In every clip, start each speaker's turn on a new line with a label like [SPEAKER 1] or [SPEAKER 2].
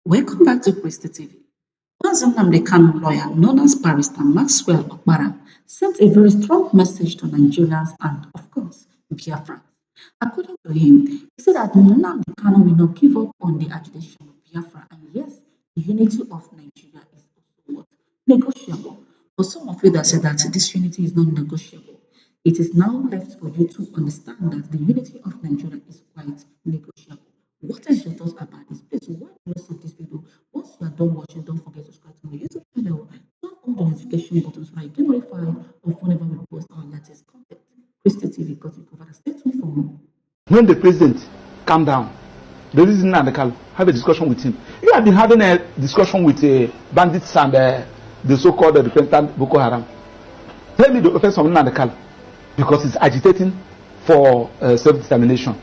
[SPEAKER 1] Welcome back to Barrister TV. Once Nnamdi Kanu lawyer, known as Barrister Maxwell Okpara, sent a very strong message to Nigerians and, of course, Biafra. According to him, he said that Nnamdi Kanu will not give up on the agitation of Biafra, and yes, the unity of Nigeria is also what? Negotiable. For some of you that said that this unity is not negotiable, it is now left for you to understand that the unity of Nigeria is quite negotiable. What is your thoughts about this? Please watch the rest of this video. Once you are done watching, don't forget to subscribe to my YouTube channel. Turn on the notification button so that you get notified of whenever we post our latest content. Barrister TV got you covered. Stay tuned for more.
[SPEAKER 2] When the president calm down, the reason Nnamdi Kanu have a discussion with him. You have been having a discussion with bandits and the so-called repentant Boko Haram. Tell me the offense of Nnamdi Kanu, because he's agitating for self-determination,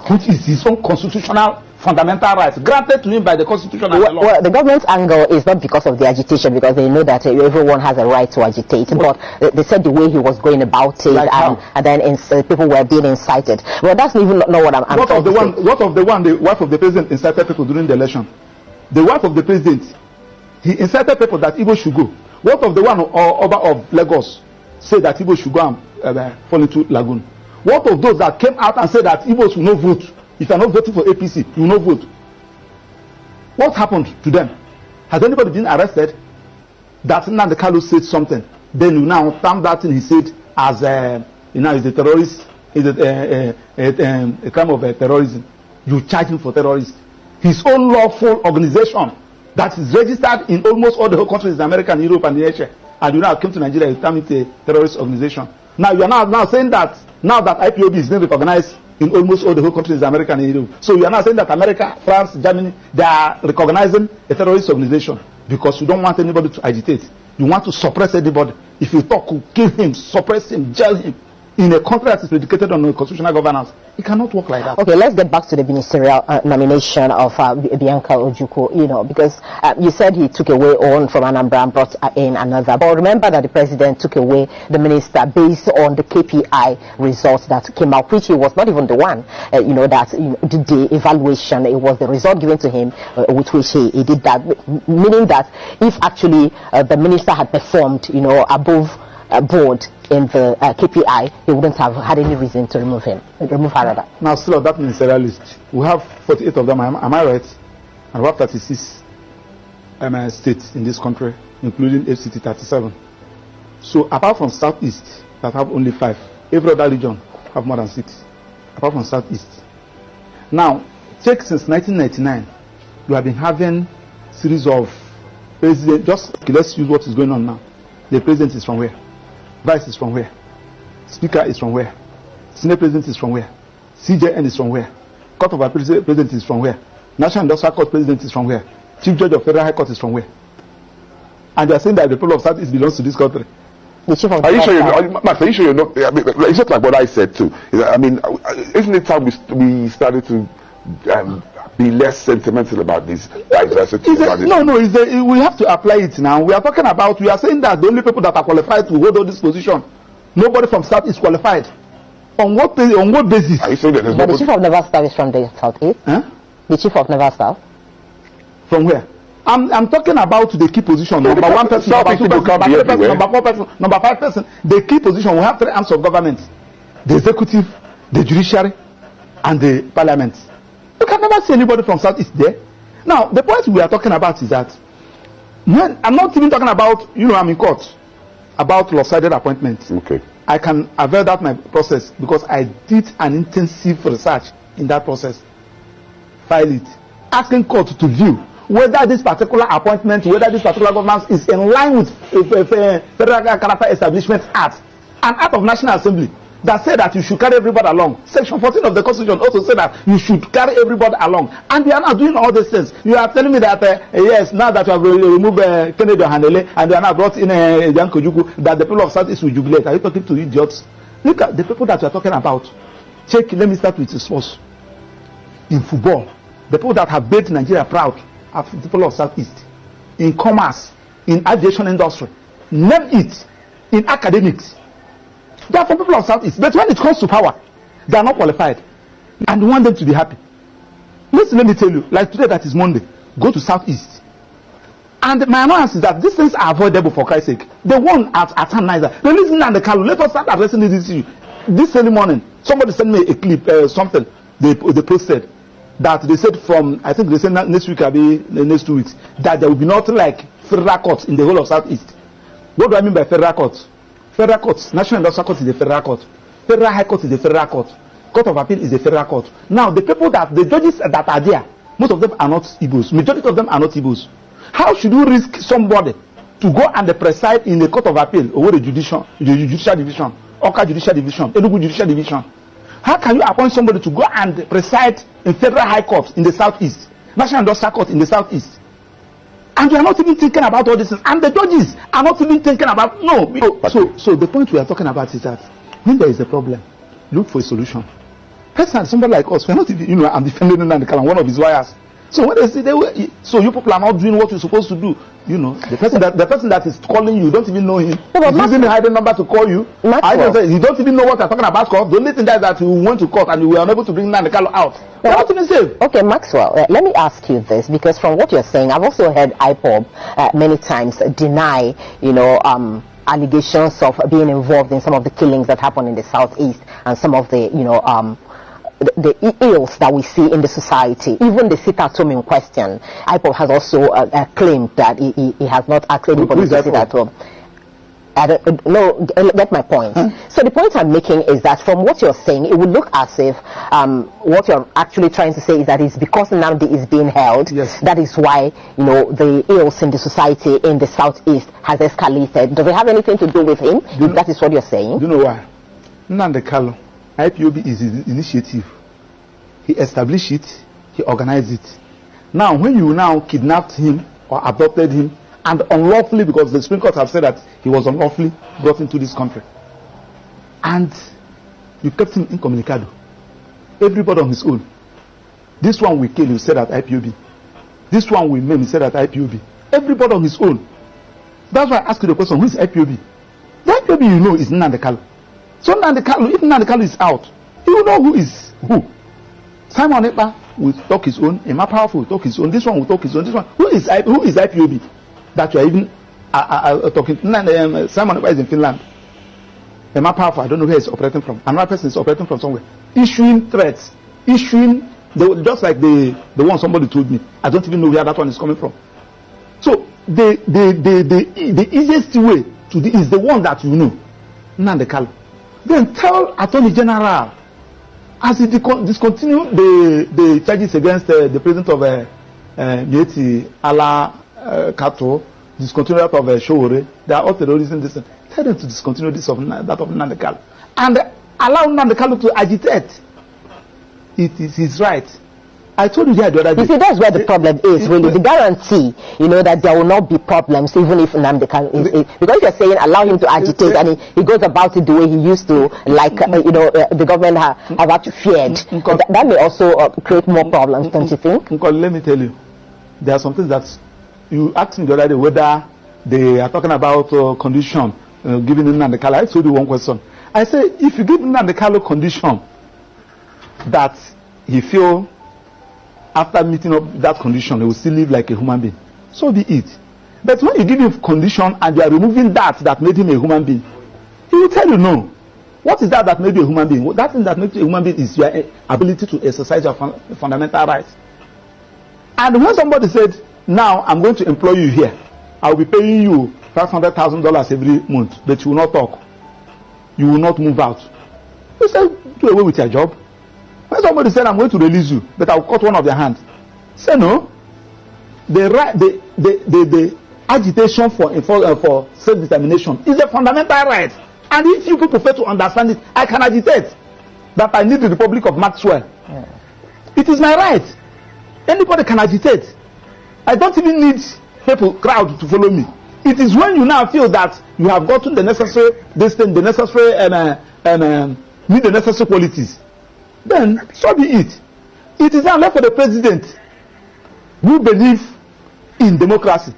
[SPEAKER 2] which is his own constitutional fundamental rights granted to him by the constitution and the law.
[SPEAKER 3] Well, the government's angle is not because of the agitation, because they know that everyone has a right to agitate, but they said the way he was going about it, like and then people were being incited. Well, that's even not what I'm
[SPEAKER 2] what of the wife of the president incited people during the election? The wife of the president, he incited people that Igbo should go. What of the one Oba of Lagos said that Igbo should go and fall into lagoon? What of those that came out and said that Igbos will not vote? If you are not voting for APC, you will not vote. What happened to them? Has anybody been arrested? That Nnamdi Kanu said something, then you now term that thing he said as is a terrorist, is a crime of terrorism. You charge him for terrorism. His own lawful organization that is registered in almost all the whole countries in America and Europe and Asia, and you now came to Nigeria, you term it a terrorist organization. Now you are now saying that now that IPOB is being recognized in almost all the whole countries in America and Europe. So you are now saying that America, France, Germany, they are recognizing a terrorist organization because you don't want anybody to agitate. You want to suppress anybody. If you talk, kill him, suppress him, jail him. In a country that is predicated on constitutional governance, it cannot work like that.
[SPEAKER 3] Okay, let's get back to the ministerial nomination of Bianca Ojukwu, because you said he took away one from Anambra and brought in another. But remember that the president took away the minister based on the KPI results that came out, which he was not even the one, that did the evaluation. It was the result given to him with which he did that, meaning that if actually the minister had performed, above board in the KPI, he wouldn't have had any reason to remove her rather.
[SPEAKER 2] Now, still on that ministerial list, we have 48 of them, am I right? And we have 36 states in this country, including FCT 37. So, apart from Southeast, that have only 5, every other region have more than 6, apart from Southeast. Now, check since 1999, we have been having series of presidents. Let's use what is going on now. The president is from where? Vice is from where? Speaker is from where? Senate President is from where? CJN is from where? Court of Appeal President is from where? National Industrial Court President is from where? Chief Judge of Federal High Court is from where? And they are saying that the people of Southeast belongs to this country.
[SPEAKER 3] The chief of
[SPEAKER 4] are you sure Max, are you sure you're not? It's just like what I said too. Isn't it time we started to be less sentimental about this diversity?
[SPEAKER 2] We have to apply it now. We are saying that the only people that are qualified to hold on this position, nobody from South is qualified. On what basis?
[SPEAKER 4] Are you saying that there's
[SPEAKER 3] the chief of Naval Staff is from the Southeast?
[SPEAKER 2] Huh?
[SPEAKER 3] The chief of Naval Staff?
[SPEAKER 2] From where? I'm talking about the key position. Number 1 person, number 2 person, number 3 person, number 4 person, number 5 person. The key position, we have 3 arms of government: the executive, the judiciary, and the parliament. You can never see anybody from Southeast there. Now, the point we are talking about is that when I'm not even talking about, I'm in court about lopsided appointments.
[SPEAKER 4] Okay.
[SPEAKER 2] I can avail that my process because I did an intensive research in that process. File it, asking court to view whether this particular appointment, whether this particular government is in line with Federal Character Establishment Act, an act of National Assembly that said that you should carry everybody along. Section 14 of the Constitution also said that you should carry everybody along. And we are not doing all these things. You are telling me that, yes, now that you have removed Kennedy Ohanele and you are now brought in Bianca Ojukwu, that the people of Southeast will jubilate. Are you talking to idiots? Look at the people that you are talking about. Let me start with the source. In football, the people that have made Nigeria proud are the people of Southeast. In commerce, in aviation industry, name it. In academics, they are from people of Southeast. But when it comes to power, they are not qualified. And we want them to be happy. Listen, let me tell you, like today that is Monday, go to Southeast. And my annoyance is that these things are avoidable for Christ's sake. The one at hand neither. Release Nnamdi Kanu. Let us start addressing this issue. This early morning, somebody sent me a clip, something they posted that they said from, I think they said next week, I'll be the next 2 weeks, that there will be nothing like federal courts in the whole of Southeast. What do I mean by federal courts? Federal courts, National Industrial Court is a federal court. Federal High Court is a federal court. Court of Appeal is a federal court. Now, the people the judges that are there, most of them are not Igbos. Majority of them are not Igbos. How should you risk somebody to go and preside in the Court of Appeal over the judicial division, Oka Judicial Division, Enugu Judicial Division? How can you appoint somebody to go and preside in Federal High Court in the Southeast, National Industrial Court in the Southeast? And you are not even thinking about all this. And the judges are not even thinking about, So the point we are talking about is that when there is a problem, look for a solution. Personally, somebody like us, we're not even, I'm defending Nnamdi Kanu, one of his lawyers. So when they say so you people are not doing what you're supposed to do, the person that is calling you, don't even know him. He's using a hidden number to call you. You don't even know what they're talking about court. The only thing that you went to court and you were unable to bring Nnamdi Kanu out. They're not even safe.
[SPEAKER 3] Okay, Maxwell, let me ask you this, because from what you're saying, I've also heard IPOB many times deny, allegations of being involved in some of the killings that happen in the Southeast and some of the, the ills that we see in the society. Even the sit-at-home in question, IPOB has also claimed that he has not asked anybody to sit at home. I don't know, get my point. So the point I'm making is that from what you're saying, it would look as if what you're actually trying to say is that it's because Nnamdi is being held, that is why, the ills in the society in the Southeast has escalated. Does it have anything to do with him? That is what you're saying?
[SPEAKER 2] Do you know why? Nnamdi Kanu, IPOB is his initiative. He established it, he organized it. Now, when you now kidnapped him or adopted him, and unlawfully, because the Supreme Court have said that he was unlawfully brought into this country, and you kept him incommunicado, everybody on his own. This one we kill, you said at IPOB. This one we maim, you said at IPOB. Everybody on his own. That's why I ask you the question, who is IPOB? The IPOB is Nnamdi Kanu. So Nnamdi Kanu, if Nnamdi Kanu is out, you will know who is who. Simon Ekpa will talk his own, Emma Powerful will talk his own, this one will talk his own, this one. Who is IPOB? That you are even talking. Simon Ekpa is in Finland. Emma Powerful, I don't know where he's operating from. Another person is operating from somewhere. Issuing threats. Just like the one somebody told me. I don't even know where that one is coming from. So the easiest way to is the one that you know. Nnamdi Kanu. Then tell Attorney General, as he discontinue the charges against the president of Mieti Ala Kato, discontinue that of Showore, they are all terrorism. Tell them to discontinue that of Nnamdi Kanu. And allow Nnamdi Kanu to agitate. It is his right. I told you the other day.
[SPEAKER 3] You see, that's where the problem is, really. The guarantee, that there will not be problems, even if Nnamdi Kanu is. Because you're saying allow him to agitate and he goes about it the way he used to, like, the government have actually feared. That may also create more problems, don't you think?
[SPEAKER 2] Let me tell you, there are some things that you asked me the other day whether they are talking about condition given Nnamdi Kanu. I told you one question. I say, if you give Nnamdi Kanu condition that he feel after meeting up that condition, he will still live like a human being, so be it. But when you give him condition and you are removing that made him a human being, he will tell you no. What is that made you a human being? That thing that makes you a human being is your ability to exercise your fundamental rights. And when somebody said, now I'm going to employ you here, I will be paying you $500,000 every month, but you will not talk, you will not move out, you say, do away with your job. When somebody said, I'm going to release you, but I'll cut one of their hands, say no. The agitation for self-determination is a fundamental right. And if you people fail to understand it, I can agitate that I need the Republic of Maxwell. It is my right. Anybody can agitate. I don't even need crowd to follow me. It is when you now feel that you have gotten the necessary need the necessary qualities, then so be it. It is now left for the president, who believe in democracy,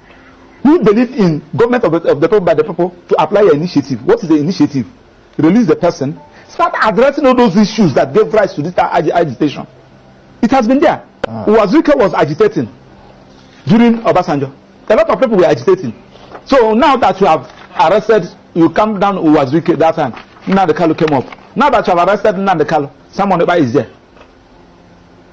[SPEAKER 2] who believe in government of the people by the people, to apply your initiative. What is the initiative? Release the person, start addressing all those issues that gave rise to this agitation. It has been there. Wazirika was agitating. during Obasanjo. A lot of people were agitating. So now that you have arrested, you come down who was wicked that time. Nnamdi Kanu came up. Now that you have arrested Nnamdi Kanu, Simon Ekpa is there.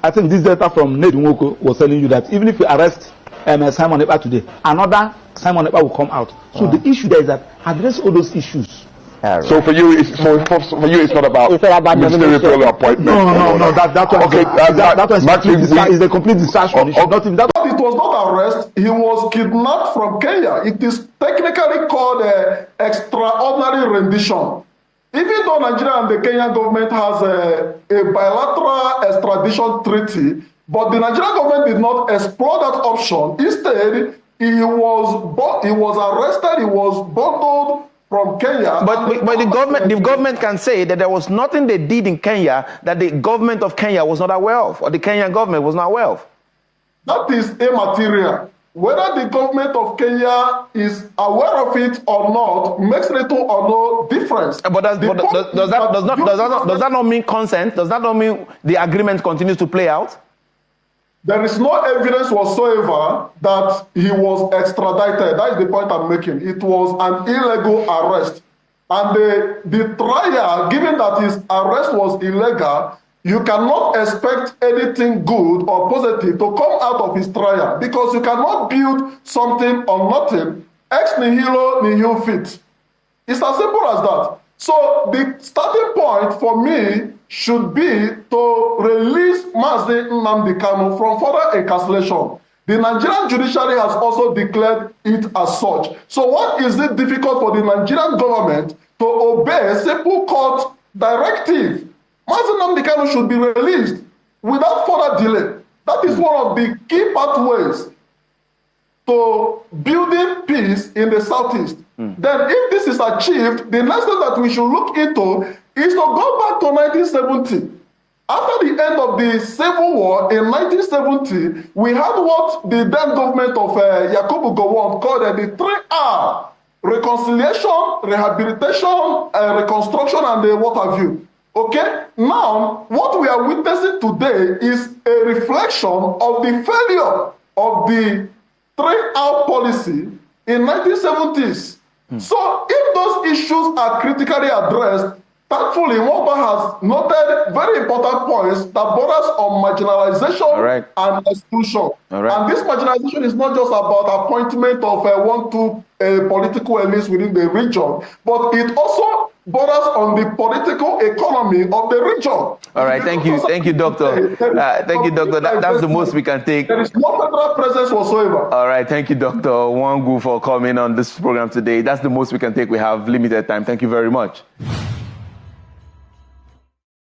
[SPEAKER 2] I think this data from Ned Nwoko was telling you that even if you arrest Simon Ekpa today, another Simon Ekpa will come out. So the issue there is that address all those issues.
[SPEAKER 3] Right.
[SPEAKER 4] So for you, it's not about ministerial appointment.
[SPEAKER 2] No. That one.
[SPEAKER 4] Okay,
[SPEAKER 2] that is a complete distraction.
[SPEAKER 5] It was not arrest. He was kidnapped from Kenya. It is technically called extraordinary rendition. Even though Nigeria and the Kenyan government has a bilateral extradition treaty, but the Nigerian government did not explore that option. Instead, he was arrested. He was bundled from Kenya.
[SPEAKER 6] But the government can say that there was nothing they did in Kenya that the government of Kenya was not aware of, or the Kenyan government was not aware of.
[SPEAKER 5] That is immaterial. Whether the government of Kenya is aware of it or not makes little or no difference.
[SPEAKER 6] But does that not mean consent? Does that not mean the agreement continues to play out?
[SPEAKER 5] There is no evidence whatsoever that he was extradited. That is the point I'm making. It was an illegal arrest. And the trial, given that his arrest was illegal, you cannot expect anything good or positive to come out of his trial, because you cannot build something on nothing. Ex nihilo nihil fit. It's as simple as that. So the starting point for me should be to release Mazi Nnamdi Kanu from further incarceration. The Nigerian judiciary has also declared it as such. So what is it difficult for the Nigerian government to obey a simple court directive? Mazi Nnamdi Kanu should be released without further delay. That is one of the key pathways to building peace in the Southeast. Then if this is achieved, the next thing that we should look into is to go back to 1970. After the end of the Civil War in 1970, we had what the then government of Yakubu Gowon called the 3R: reconciliation, rehabilitation, reconstruction, and what have you. Okay, now what we are witnessing today is a reflection of the failure of the 3R policy in 1970s. So if those issues are critically addressed, thankfully Nwamba has noted very important points that borders on marginalization and exclusion. And this marginalization is not just about appointment of two political elites within the region, but it also borders on the political economy of the region.
[SPEAKER 6] All right, thank you, Doctor. Thank you, Doctor. That's the most we can take.
[SPEAKER 5] There is no federal presence whatsoever.
[SPEAKER 6] All right, thank you, Dr. Wangu, for coming on this program today. That's the most we can take. We have limited time. Thank you very much.